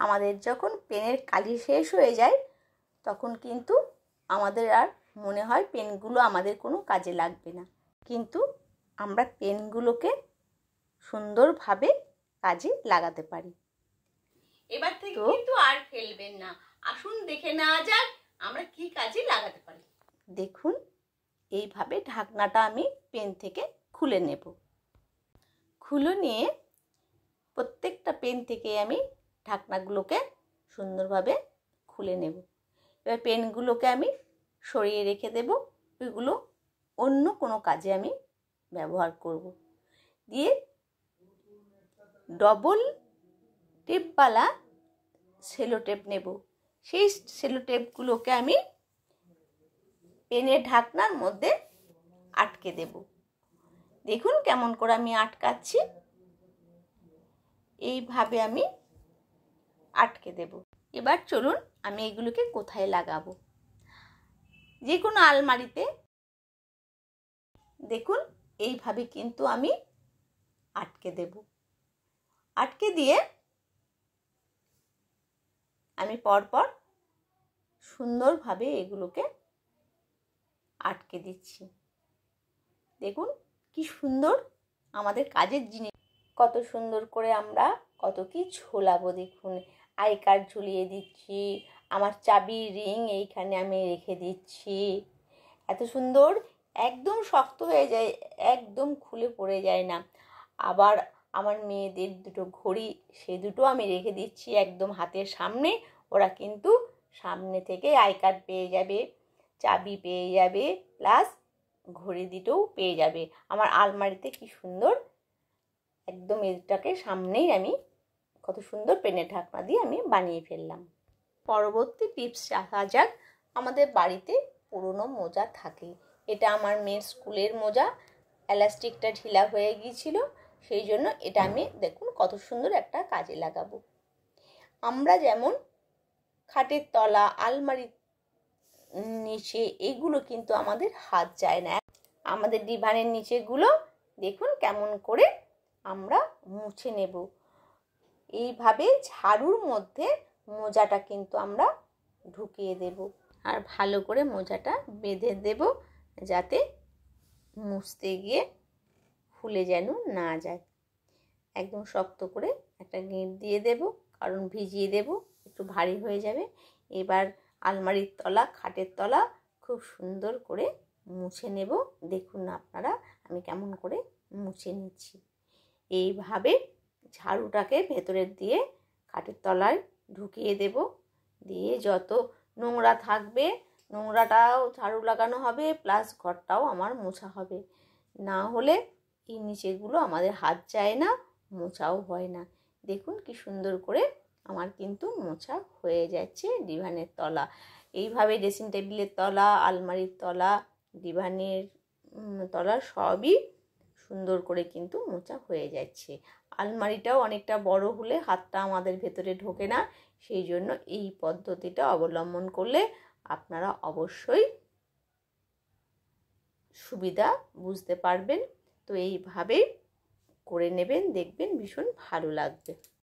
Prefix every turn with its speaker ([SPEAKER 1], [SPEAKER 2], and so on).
[SPEAKER 1] আমাদের যখন পেনের কালি শেষ হয়ে যায় তখন কিন্তু আমাদের আর মনে হয় পেনগুলো আমাদের কোনো কাজে লাগবে না, কিন্তু আমরা পেনগুলোকে সুন্দরভাবে কাজে লাগাতে পারি। এবার থেকে কিন্তু আর ফেলবেন না। আসুন দেখে নেওয়া যাক আমরা কি কাজে লাগাতে পারি। দেখুন, এইভাবে ঢাকনাটা আমি পেন থেকে খুলে নেব। খুলে নিয়ে প্রত্যেকটা পেন থেকে আমি ঢাকনাগুলোকে সুন্দরভাবে খুলে নেব। এবার পেনগুলোকে আমি সরিয়ে রেখে দেব, ওইগুলো অন্য কোনো কাজে আমি ব্যবহার করব। দিয়ে ডবল টেপওয়ালা সেলো টেপ নেব। সেই সেলো টেপগুলোকে আমি পেনের ঢাকনার মধ্যে আটকে দেব। দেখুন কেমন করে আমি আটকাচ্ছি, এইভাবে আমি আটকে দেব। এবার চলুন আমি এগুলোকে কোথায় লাগাবো। যে কোনো আলমারিতে দেখুন এইভাবে কিন্তু আমি আটকে দেব। আটকে দিয়ে আমি পরপর সুন্দরভাবে এগুলোকে আটকে দিচ্ছি। দেখুন কি সুন্দর আমাদের কাজের জিনিস, কত সুন্দর করে আমরা কত কি ঝোলাবো। দেখুন আই কার্ড ঝুলিয়ে দিচ্ছি, আমার চাবির রিং এইখানে আমি রেখে দিচ্ছি। এত সুন্দর, একদম শক্ত হয়ে যায়, একদম খুলে পড়ে যায় না। আবার আমার মেয়েদের দুটো ঘড়ি, সে দুটো আমি রেখে দিচ্ছি একদম হাতের সামনে। ওরা কিন্তু সামনে থেকে আই কার্ড পেয়ে যাবে, চাবি পেয়ে যাবে, প্লাস ঘড়ি দুটোও পেয়ে যাবে। আমার আলমারিতে কি সুন্দর, একদম এটাকে সামনেই আমি কত সুন্দর পেনের ঢাকনা দিয়ে আমি বানিয়ে ফেললাম। পরবর্তী টিপস আসা যাক। আমাদের বাড়িতে পুরনো মোজা থাকে। এটা আমার মেয়ের স্কুলের মোজা, এলাস্টিকটা ঢিলা হয়ে গিয়েছিল, সেই জন্য এটা আমি দেখুন কত সুন্দর একটা কাজে লাগাবো। আমরা যেমন খাটের তলা, আলমারির নিচে, এগুলো কিন্তু আমাদের হাত যায় না। আমাদের ডিভানের নিচেগুলো দেখুন কেমন করে আমরা মুছে নেব। এইভাবে ঝাড়ুর মধ্যে মোজাটা কিন্তু আমরা ঢুকিয়ে দেব, আর ভালো করে মোজাটা বেঁধে দেব যাতে মুছতে গিয়ে খুলে যেন না যায়। একদম শক্ত করে একটা গিঁট দিয়ে দেব, কারণ ভিজিয়ে দেব, একটু ভারী হয়ে যাবে। এবার আলমারির তলা, খাটের তলা খুব সুন্দর করে মুছে নেব। দেখুন আপনারা আমি কেমন করে মুছে নিচ্ছি। এইভাবে ঝাড়ুটাকে ভেতরের দিয়ে খাটের তলায় ঢুকিয়ে দেব, দিয়ে যত নোংরা থাকবে নোংরাটাও ঝাড়ু লাগানো হবে, প্লাস ঘরটাও আমার মোছা হবে। না হলে এই নিচেগুলো আমাদের হাত যায় না, মোছাও হয় না। দেখুন কি সুন্দর করে আমার কিন্তু মোছা হয়ে যাচ্ছে ডিভানের তলা। এইভাবে ড্রেসিং টেবিলের তলা, আলমারির তলা, ডিভানের তলা সবই সুন্দর করে কিন্তু মোছা হয়ে যাচ্ছে। আলমারিটাও অনেকটা বড় হলে হাতটা আমাদের ভেতরে ঢোকে না, সেই জন্য এই পদ্ধতিটা অবলম্বন করলে আপনারা অবশ্যই সুবিধা বুঝতে পারবেন। তো এইভাবে করে নেবেন, দেখবেন ভীষণ ভালো লাগবে।